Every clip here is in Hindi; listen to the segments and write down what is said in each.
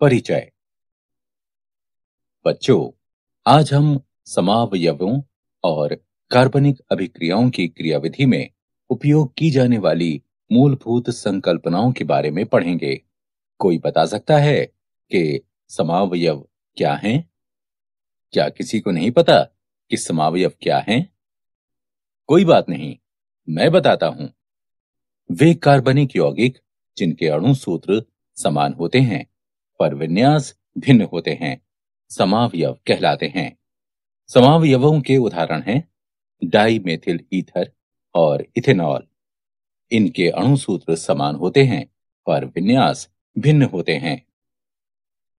परिचय। बच्चों, आज हम समावयवों और कार्बनिक अभिक्रियाओं की क्रियाविधि में उपयोग की जाने वाली मूलभूत संकल्पनाओं के बारे में पढ़ेंगे। कोई बता सकता है कि समावयव क्या हैं? क्या किसी को नहीं पता कि समावयव क्या हैं? कोई बात नहीं, मैं बताता हूं। वे कार्बनिक यौगिक जिनके अणु सूत्र समान होते हैं पर विन्यास भिन्न होते हैं, समावयव कहलाते हैं। समावयवों के उदाहरण हैं डाई मेथिल ईथर और इथेनॉल। इनके अणु सूत्र समान होते हैं पर विन्यास भिन्न होते हैं।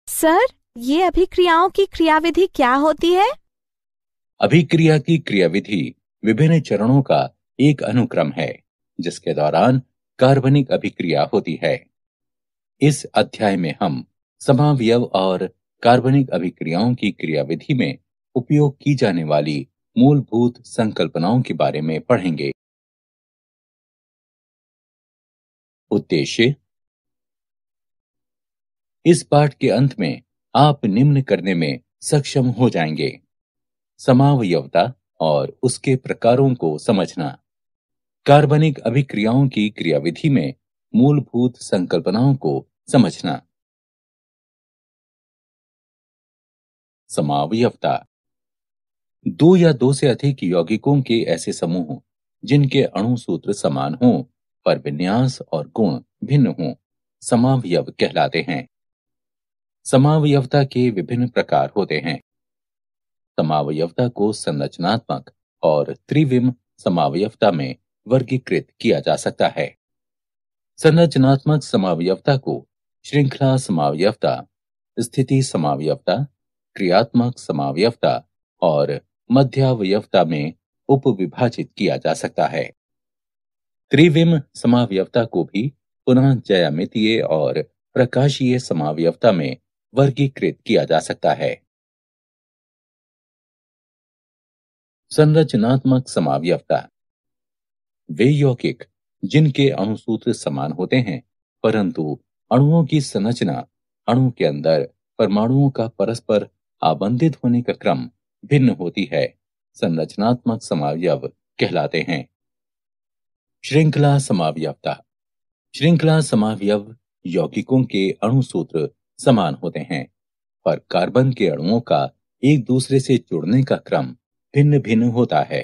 सर, ये अभिक्रियाओं की क्रियाविधि क्या होती है? अभिक्रिया की क्रियाविधि विभिन्न चरणों का एक अनुक्रम है जिसके दौरान कार्बनिक अभिक्रिया होती है। इस अध्याय में हम समावयव और कार्बनिक अभिक्रियाओं की क्रियाविधि में उपयोग की जाने वाली मूलभूत संकल्पनाओं के बारे में पढ़ेंगे। उद्देश्य। इस पाठ के अंत में आप निम्न करने में सक्षम हो जाएंगे: समावयवता और उसके प्रकारों को समझना, कार्बनिक अभिक्रियाओं की क्रियाविधि में मूलभूत संकल्पनाओं को समझना। समावयवता दो या दो से अधिक यौगिकों के ऐसे समूह जिनके अणु सूत्र समान हों पर विन्यास और गुण भिन्न हों, समावयव कहलाते हैं। समावयवता के विभिन्न प्रकार होते हैं। समावयवता को संरचनात्मक और त्रिविम समावयवता में वर्गीकृत किया जा सकता है। संरचनात्मक समावयवता को श्रृंखला समावयवता, स्थिति समावयवता, क्रियात्मक समावयवता और मध्यावयवता में उपविभाजित किया जा सकता है। त्रिविम समावयवता को भी पुनः ज्यामितीय और प्रकाशीय समावयवता में वर्गीकृत किया जा सकता है। संरचनात्मक समावयवता वे यौगिक जिनके अणु सूत्र समान होते हैं परंतु अणुओं की संरचना, अणु के अंदर परमाणुओं का परस्पर आबंधित होने का क्रम भिन्न होती है, संरचनात्मक समावयव कहलाते हैं। श्रृंखला समावयवता श्रृंखला समावयव यौगिकों के अणु सूत्र समान होते हैं पर कार्बन के अणुओं का एक दूसरे से जुड़ने का क्रम भिन्न भिन्न होता है।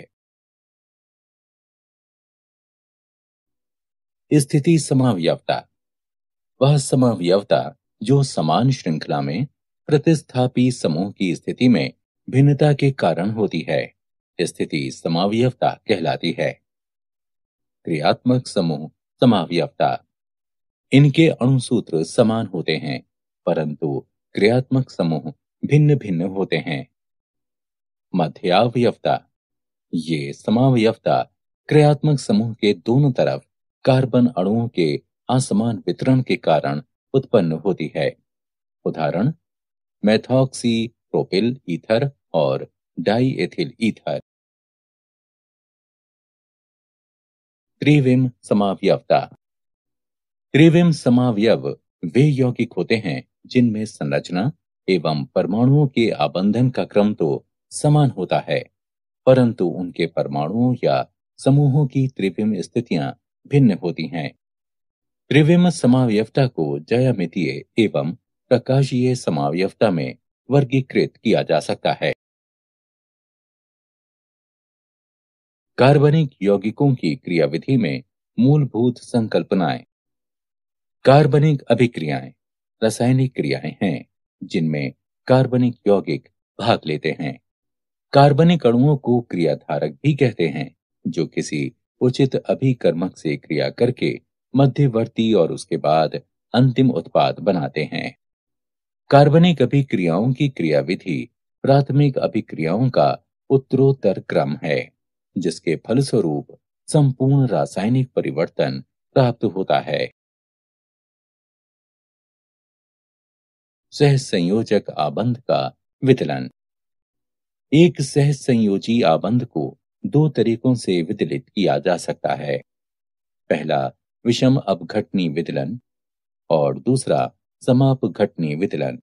स्थिति समावयवता वह समावयवता जो समान श्रृंखला में प्रतिस्थापी समूह की स्थिति में भिन्नता के कारण होती है, स्थिति समावयवता कहलाती है। क्रियात्मक समूह समावयवता इनके अणु सूत्र समान होते हैं परंतु क्रियात्मक समूह भिन्न भिन्न होते हैं। मध्यावयवता ये समावयवता क्रियात्मक समूह के दोनों तरफ कार्बन अणुओं के असमान वितरण के कारण उत्पन्न होती है। उदाहरण मेथॉक्सी प्रोपिल ईथर और डाई एथिल ईथर। त्रिविम समावयवता त्रिविम समावयव वे यौगिक होते हैं जिनमें संरचना एवं परमाणुओं के आबंधन का क्रम तो समान होता है परंतु उनके परमाणुओं या समूहों की त्रिविम स्थितियां भिन्न होती हैं। त्रिविम समावयवता को ज्यामितीय एवं प्रकाशीय समावयवता में वर्गीकृत किया जा सकता है। कार्बनिक यौगिकों की क्रियाविधि में मूलभूत संकल्पनाएं। कार्बनिक अभिक्रियाएं रासायनिक क्रियाएं हैं जिनमें कार्बनिक यौगिक भाग लेते हैं। कार्बनिक अणुओं को क्रियाधारक भी कहते हैं जो किसी उचित अभिकर्मक से क्रिया करके मध्यवर्ती और उसके बाद अंतिम उत्पाद बनाते हैं। कार्बनिक अभिक्रियाओं की क्रियाविधि प्राथमिक अभिक्रियाओं का उत्तरोत्तर क्रम है जिसके फलस्वरूप संपूर्ण रासायनिक परिवर्तन प्राप्त होता है। सहसंयोजक आबंध का विदलन एक सहसंयोजी आबंध को दो तरीकों से विदलित किया जा सकता है। पहला विषम अपघटनी विदलन और दूसरा समापघटनी विदलन।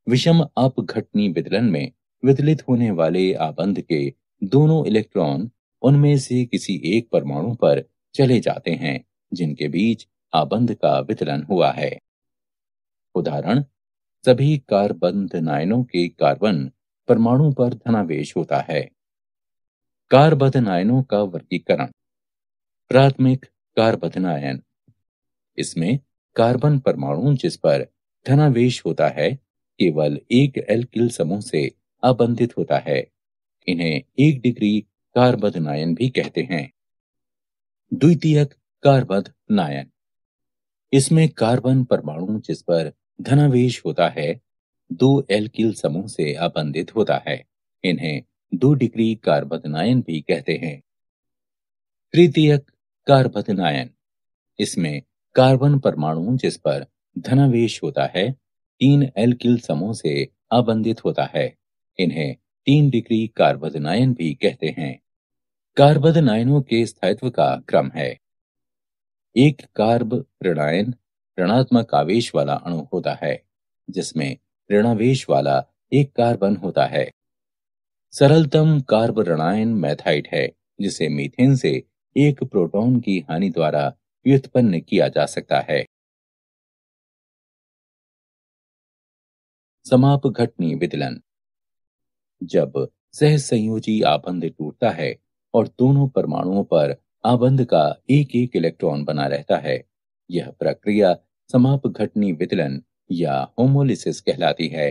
विषम अपघटनी विदलन में विदलित होने वाले आबंध के दोनों इलेक्ट्रॉन उनमें से किसी एक परमाणु पर चले जाते हैं जिनके बीच आबंध का विदलन हुआ है। उदाहरण, सभी कार्बन्धनायनों के कार्बन परमाणु पर धनावेश होता है। कार्बन्धनायनों का वर्गीकरण। प्राथमिक कार्बन्धनायन, इसमें कार्बन परमाणु जिस पर धनावेश होता है केवल एक एल्किल समूह से आबंधित होता है। इन्हें 1 डिग्री कार्बन्धनायन भी कहते हैं। द्वितीयक कार्बन्धनायन, इसमें कार्बन परमाणु जिस पर धनावेश होता है 2 एल्किल समूह से आबंधित होता है। इन्हें 2 डिग्री कार्बन्धनायन भी कहते हैं। तृतीयक कार्बन्धनायन, इसमें कार्बन परमाणु जिस पर धनावेश होता है 3 एल्किल समूह से आबंधित होता है। इन्हें 3 डिग्री कार्बन्धनायन भी कहते हैं। कार्बन्धनायनों के स्थायित्व का क्रम है। एक कार्ब ऋणायन ऋणात्मक आवेश वाला अणु होता है जिसमें ऋणावेश वाला एक कार्बन होता है। सरलतम कार्ब ऋणायन मैथाइट है जिसे मीथेन से एक प्रोटॉन की हानि द्वारा व्युत्पन्न किया जा सकता है। समापघटनी विदलन, जब सहसंयोजी आबंध टूटता है और दोनों परमाणुओं पर आबंध का एक एक इलेक्ट्रॉन बना रहता है, यह प्रक्रिया समापघटनी विदलन या होमोलिसिस कहलाती है।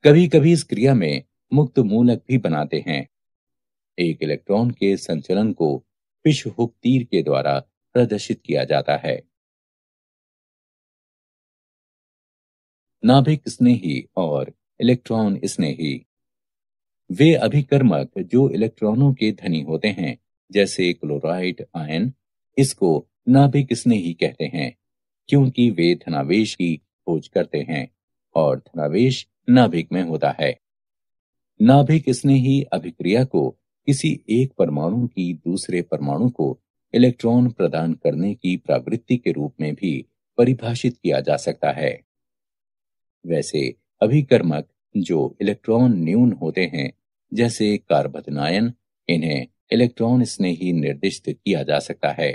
कभी कभी इस क्रिया में मुक्त मूलक भी बनाते हैं। एक इलेक्ट्रॉन के संचलन को फिश हुक तीर के द्वारा प्रदर्शित किया जाता है। नाभिक स्नेही और इलेक्ट्रॉन स्नेही, वे अभिकर्मक जो इलेक्ट्रॉनों के धनी होते हैं जैसे क्लोराइड आयन, इसको नाभिक स्नेही कहते हैं क्योंकि वे धनावेश की खोज करते हैं और धनावेश नाभिक में होता है। नाभिक स्नेही अभिक्रिया को किसी एक परमाणु की दूसरे परमाणु को इलेक्ट्रॉन प्रदान करने की प्रवृत्ति के रूप में भी परिभाषित किया जा सकता है। वैसे अभिकर्मक जो इलेक्ट्रॉन न्यून होते हैं जैसे कार्बन्धनायन, इन्हें इलेक्ट्रॉन स्नेही निर्दिष्ट किया जा सकता है।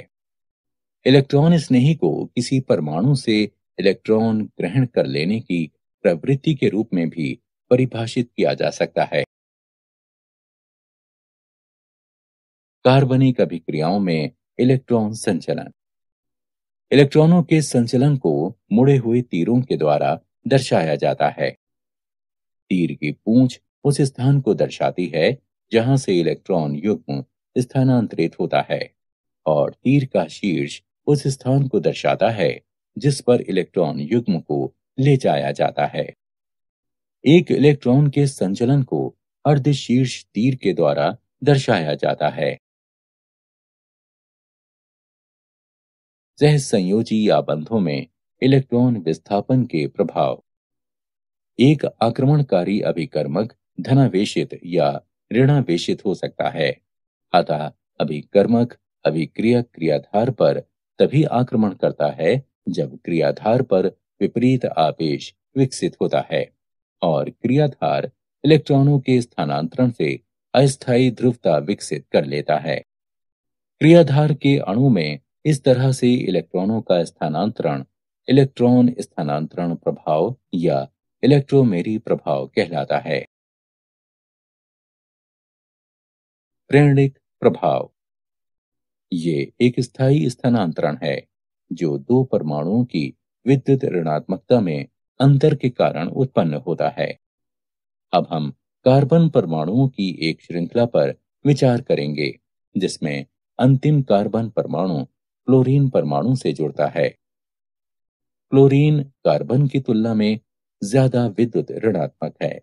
इलेक्ट्रॉन स्नेही को किसी परमाणु से इलेक्ट्रॉन ग्रहण कर लेने की प्रवृत्ति के रूप में भी परिभाषित किया जा सकता है। कार्बनिक अभिक्रियाओं में इलेक्ट्रॉन संचलन, इलेक्ट्रॉनों के संचलन को मुड़े हुए तीरों के द्वारा दर्शाया जाता है। तीर की पूंछ उस स्थान को दर्शाती है जहां से इलेक्ट्रॉन युग्म स्थानांतरित होता है और तीर का शीर्ष उस स्थान को दर्शाता है जिस पर इलेक्ट्रॉन युग्म को ले जाया जाता है। एक इलेक्ट्रॉन के संचलन को अर्धशीर्ष तीर के द्वारा दर्शाया जाता है। सहसंयोजी आबंधों में इलेक्ट्रॉन विस्थापन के प्रभाव। एक आक्रमणकारी अभिकर्मक धनावेशित या ऋणावेशित हो सकता है। अतः अभिकर्मक अभिक्रियक क्रियाधार पर तभी आक्रमण करता है जब क्रियाधार पर विपरीत आवेश विकसित होता है और क्रियाधार इलेक्ट्रॉनों के स्थानांतरण से अस्थायी ध्रुवता विकसित कर लेता है। क्रियाधार के अणु में इस तरह से इलेक्ट्रॉनों का स्थानांतरण इलेक्ट्रॉन स्थानांतरण प्रभाव या इलेक्ट्रोमेरी प्रभाव कहलाता है। प्रेरणिक प्रभाव, ये एक स्थायी स्थानांतरण है जो दो परमाणुओं की विद्युत ऋणात्मकता में अंतर के कारण उत्पन्न होता है। अब हम कार्बन परमाणुओं की एक श्रृंखला पर विचार करेंगे जिसमें अंतिम कार्बन परमाणु क्लोरीन परमाणु से जुड़ता है। क्लोरीन कार्बन की तुलना में ज्यादा विद्युत ऋणात्मक है।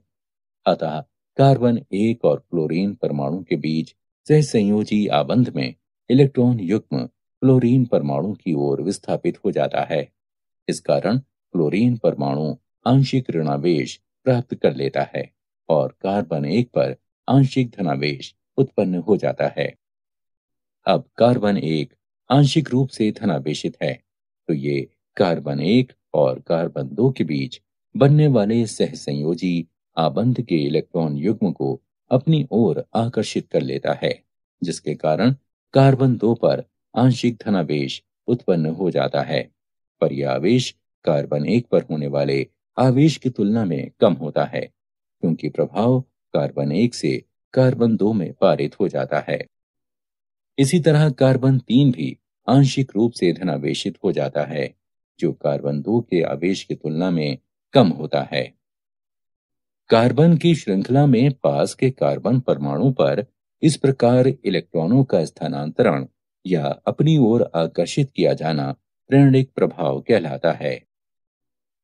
अतः कार्बन एक और क्लोरीन परमाणु के बीच सहसंयोजी आबंध में इलेक्ट्रॉन युग्म क्लोरीन परमाणु की ओर विस्थापित हो जाता है। इस कारण क्लोरीन परमाणु आंशिक ऋणावेश प्राप्त कर लेता है और कार्बन एक पर आंशिक धनावेश उत्पन्न हो जाता है। अब कार्बन एक आंशिक रूप से धनावेशित है तो ये कार्बन एक और कार्बन 2 के बीच बनने वाले सहसंयोजी आबंध के इलेक्ट्रॉन युग्म को अपनी ओर आकर्षित कर लेता है, जिसके कारण कार्बन 2 पर आंशिक धनावेश उत्पन्न हो जाता है। पर यह आवेश कार्बन 1 पर होने वाले आवेश की तुलना में कम होता है, क्योंकि प्रभाव कार्बन 1 से कार्बन 2 में पारित हो जाता है। इसी तरह कार्बन 3 भी आंशिक रूप से धनावेशित हो जाता है, जो कार्बन 2 के आवेश की तुलना में कम होता है। कार्बन की श्रृंखला में पास के कार्बन परमाणु पर इस प्रकार इलेक्ट्रॉनों का स्थानांतरण या अपनी ओर आकर्षित किया जाना प्रेरणिक प्रभाव कहलाता है।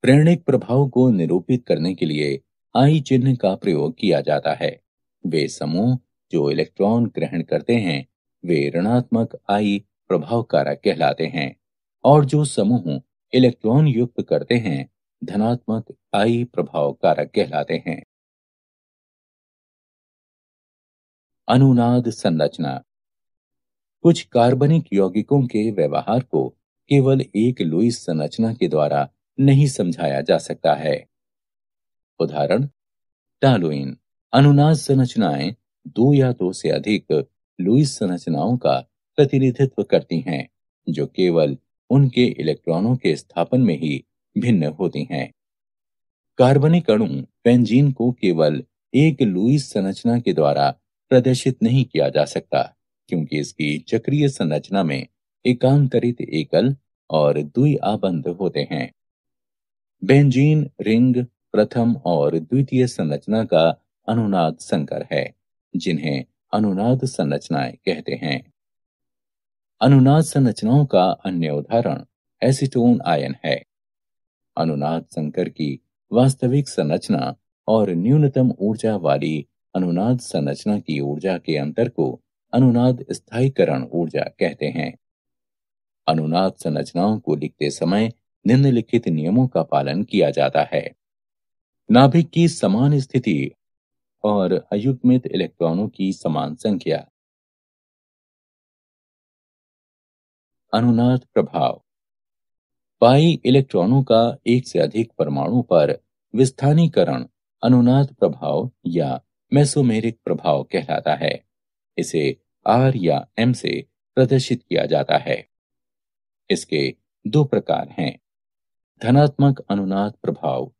प्रेरणिक प्रभाव को निरूपित करने के लिए आई चिन्ह का प्रयोग किया जाता है। वे समूह जो इलेक्ट्रॉन ग्रहण करते हैं वे ऋणात्मक आई प्रभाव कारक कहलाते हैं, और जो समूह इलेक्ट्रॉन युक्त करते हैं धनात्मक आई प्रभाव कारक कहलाते हैं। अनुनाद संरचना। कुछ कार्बनिक यौगिकों के व्यवहार को केवल एक लुईस संरचना के द्वारा नहीं समझाया जा सकता है। उदाहरण, टॉलुइन। अनुनाद संरचनाएं दो या दो से अधिक लुईस संरचनाओं का प्रतिनिधित्व करती हैं, जो केवल उनके इलेक्ट्रॉनों के स्थापन में ही भिन्न होती हैं। कार्बनिक अणु बेंजीन को केवल एक लुईस संरचना के द्वारा प्रदर्शित नहीं किया जा सकता, क्योंकि इसकी चक्रीय संरचना में एकांतरित एकल और द्वि आबंध होते हैं। बेंजीन रिंग प्रथम और द्वितीय संरचना का अनुनाद संकर है, जिन्हें अनुनाद संरचनाएं कहते हैं। अनुनाद संरचनाओं का अन्य उदाहरण एसीटोन आयन है। अनुनाद संकर की वास्तविक संरचना और न्यूनतम ऊर्जा वाली अनुनाद संरचना की ऊर्जा के अंतर को अनुनाद स्थायीकरण ऊर्जा कहते हैं। अनुनाद संरचनाओं को लिखते समय निम्नलिखित नियमों का पालन किया जाता है। नाभिक की समान स्थिति और अयुग्मित इलेक्ट्रॉनों की समान संख्या। अनुनाद प्रभाव। पाई इलेक्ट्रॉनों का एक से अधिक परमाणु पर विस्थानीकरण अनुनाद प्रभाव या मेसोमेरिक प्रभाव कहलाता है। इसे आर या एम से प्रदर्शित किया जाता है। इसके दो प्रकार हैं, धनात्मक अनुनाद प्रभाव,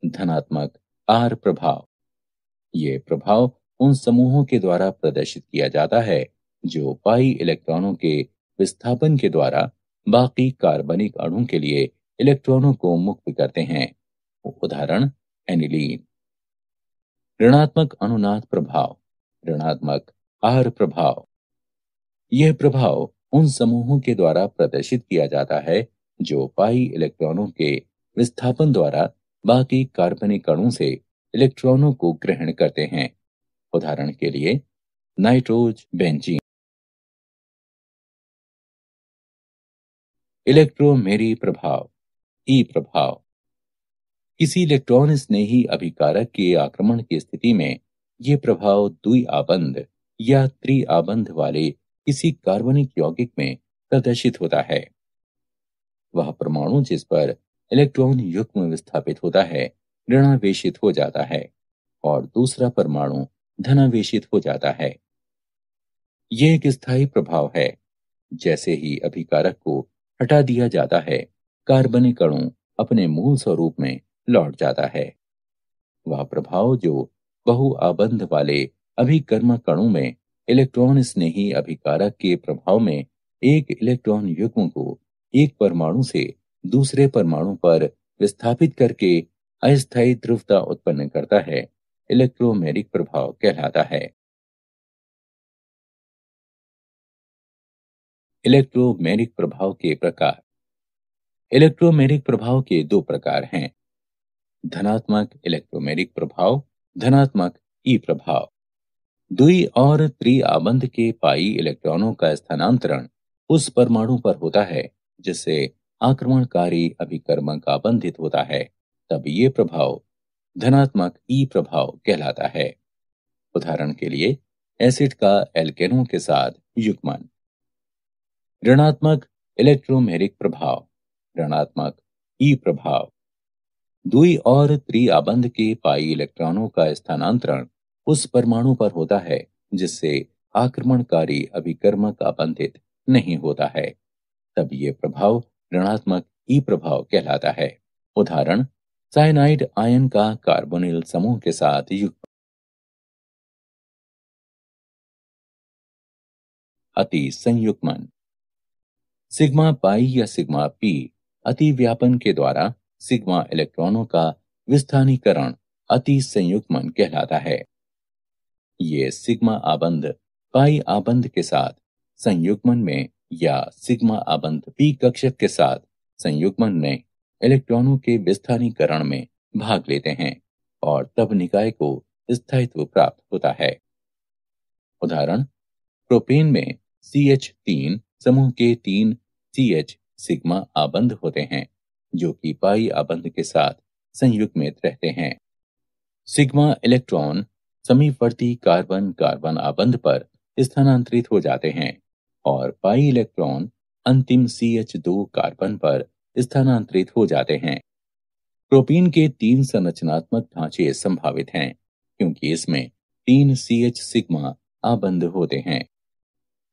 धनात्मक आर प्रभाव। ये प्रभाव उन समूहों के द्वारा प्रदर्शित किया जाता है जो पाई इलेक्ट्रॉनों के विस्थापन के द्वारा बाकी कार्बनिक अणु के लिए इलेक्ट्रॉनों को मुक्त करते हैं। उदाहरण, एनिलीन। ऋणात्मक अनुनाद प्रभाव, ऋणात्मक आर प्रभाव। यह प्रभाव उन समूहों के द्वारा प्रदर्शित किया जाता है जो पाई इलेक्ट्रॉनों के विस्थापन द्वारा बाकी कार्बनिक अणु से इलेक्ट्रॉनों को ग्रहण करते हैं। उदाहरण के लिए नाइट्रोज बेंजीन। इलेक्ट्रोमेरी प्रभाव, ई प्रभाव। किसी इलेक्ट्रॉन स्नेही अभिकारक के आक्रमण की स्थिति में यह प्रभाव द्वि आबंध या त्रि आबंध वाले किसी कार्बनिक यौगिक में प्रदर्शित होता है। वह परमाणु जिस पर इलेक्ट्रॉन युग्म विस्थापित होता है ऋणावेशित हो जाता है और दूसरा परमाणु धनावेशित हो जाता है। यह एक स्थायी प्रभाव है। जैसे ही अभिकारक को हटा दिया जाता है कार्बनिक अणु अपने मूल स्वरूप में लौट जाता है। वह प्रभाव जो बहुआबंध वाले अभिकर्मक अणु में इलेक्ट्रॉन स्नेही अभिकारक के प्रभाव में एक इलेक्ट्रॉन युग्म को एक परमाणु से दूसरे परमाणु पर विस्थापित करके अस्थायी ध्रुवता उत्पन्न करता है, इलेक्ट्रोमेरिक प्रभाव कहलाता है। इलेक्ट्रोमेरिक प्रभाव के प्रकार। इलेक्ट्रोमेरिक प्रभाव के दो प्रकार हैं, धनात्मक इलेक्ट्रोमेरिक प्रभाव, धनात्मक ई प्रभाव। द्वि और त्रि आबंध के पाई इलेक्ट्रॉनों का स्थानांतरण उस परमाणु पर होता है जिससे आक्रमणकारी अभिकर्मक आबंधित होता है, तब ये प्रभाव धनात्मक ई प्रभाव कहलाता है। उदाहरण के लिए एसिड का एल्केनों के साथ युग्मन। ऋणात्मक इलेक्ट्रोमेरिक प्रभाव, ऋणात्मक ई प्रभाव। द्वि और त्रि आबंध के पाई इलेक्ट्रॉनों का स्थानांतरण उस परमाणु पर होता है जिससे आक्रमणकारी अभिकर्मक आबंधित नहीं होता है। तब ये प्रभाव ऋणात्मक ई प्रभाव कहलाता है। उदाहरण, साइनाइड आयन का कार्बोनिल समूह के साथ युग्म। अति संयुग्मन। सिग्मा पाई या सिग्मा पी अति व्यापन के द्वारा सिग्मा इलेक्ट्रॉनों का विस्थानीकरण अति संयुग्मन कहलाता है। ये सिग्मा आबंध पाई आबंध के साथ संयुग्मन में या सिग्मा आबंध पी कक्षक के साथ संयुग्मन में इलेक्ट्रॉनों के विस्थानीकरण में भाग लेते हैं और तब निकाय को स्थायित्व प्राप्त होता है। उदाहरण, प्रोपेन में CH3 समूह के 3 CH सिग्मा आबंध होते हैं जो कि पाई आबंध के साथ संयुग्मित रहते हैं। सिग्मा इलेक्ट्रॉन समीपवर्ती कार्बन कार्बन आबंध पर स्थानांतरित हो जाते हैं और पाई इलेक्ट्रॉन अंतिम CH2 कार्बन पर स्थानांतरित हो जाते हैं। प्रोपीन के 3 संरचनात्मक ढांचे संभावित हैं क्योंकि इसमें 3 CH सिग्मा आबंध होते हैं।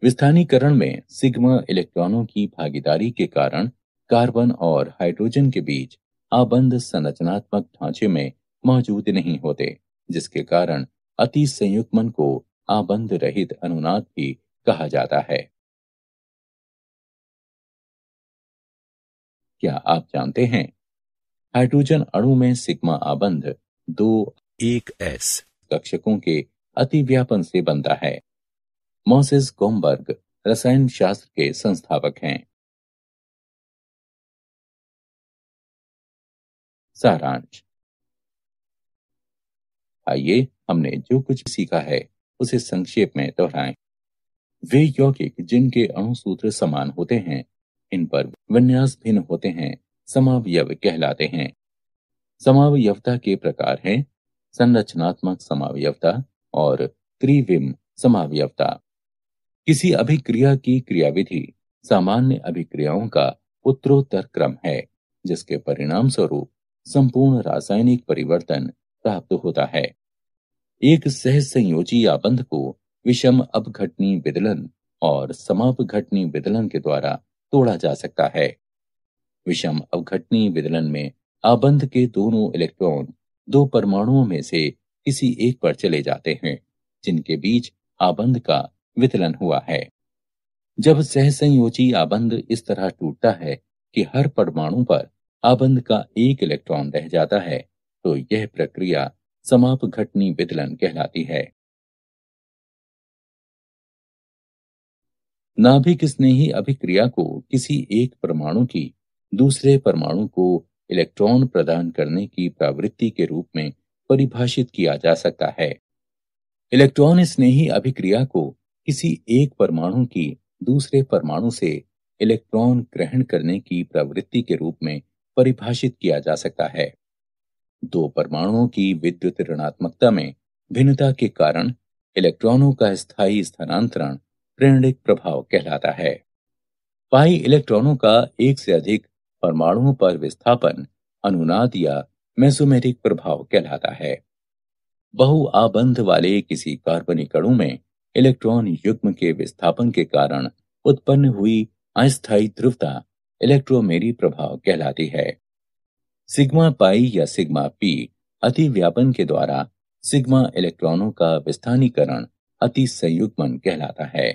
विस्थानीकरण में सिग्मा इलेक्ट्रॉनों की भागीदारी के कारण कार्बन और हाइड्रोजन के बीच आबंध संरचनात्मक ढांचे में मौजूद नहीं होते, जिसके कारण अति संयुग्मन को आबंध रहित अनुनाद भी कहा जाता है। क्या आप जानते हैं, हाइड्रोजन अणु में सिग्मा आबंध 2,1s कक्षकों के अतिव्यापन से बनता है। मोसेस गोमबर्ग रसायन शास्त्र के संस्थापक हैं। सारांश। आइए हमने जो कुछ सीखा है उसे संक्षेप में दोहराएं। वे यौगिक जिनके अणुसूत्र समान होते हैं, इन पर विन्यास भिन्न होते हैं, समावयव कहलाते हैं। समावयवता के प्रकार हैं संरचनात्मक समावयवता और त्रिविम समावयवता। किसी अभिक्रिया की क्रियाविधि सामान्य अभिक्रियाओं का उत्तरोत्तर क्रम है जिसके परिणाम स्वरूप संपूर्ण रासायनिक परिवर्तन प्राप्त होता है। एक सहसंयोजी आबंध को विषम अपघटनी विदलन और समापघटनी विदलन के द्वारा तोड़ा जा सकता है। विषम अपघटनी विदलन में आबंध के दोनों इलेक्ट्रॉन दो परमाणुओं में से किसी एक पर चले जाते हैं जिनके बीच आबंध का वितलन हुआ है। जब सहसंयोजी आबंध इस तरह टूटता है कि हर परमाणु पर आबंध का एक इलेक्ट्रॉन रह जाता है तो यह प्रक्रिया समापघटनी विदलन कहलाती है। नाभिक स्नेही अभिक्रिया को किसी एक परमाणु की दूसरे परमाणु को इलेक्ट्रॉन प्रदान करने की प्रवृत्ति के रूप में परिभाषित किया जा सकता है। इलेक्ट्रॉन स्नेही अभिक्रिया को किसी एक परमाणु की दूसरे परमाणु से इलेक्ट्रॉन ग्रहण करने की प्रवृत्ति के रूप में परिभाषित किया जा सकता है। दो परमाणुओं की विद्युत ऋणात्मकता में भिन्नता के कारण इलेक्ट्रॉनों का स्थायी स्थानांतरण प्रेरणिक प्रभाव कहलाता है। पाई इलेक्ट्रॉनों का एक से अधिक परमाणुओं पर विस्थापन अनुनाद या मेसोमेरिक प्रभाव कहलाता है। बहुआबंध वाले किसी कार्बनिक अणु में इलेक्ट्रॉन युग्म के विस्थापन के कारण उत्पन्न हुई अस्थायी ध्रुवता इलेक्ट्रोमेरी प्रभाव कहलाती है। सिग्मा पाई या सिग्मा पी अतिव्यापन के द्वारा सिग्मा इलेक्ट्रॉनों का विस्थानीकरण अति संयुग्मन कहलाता है।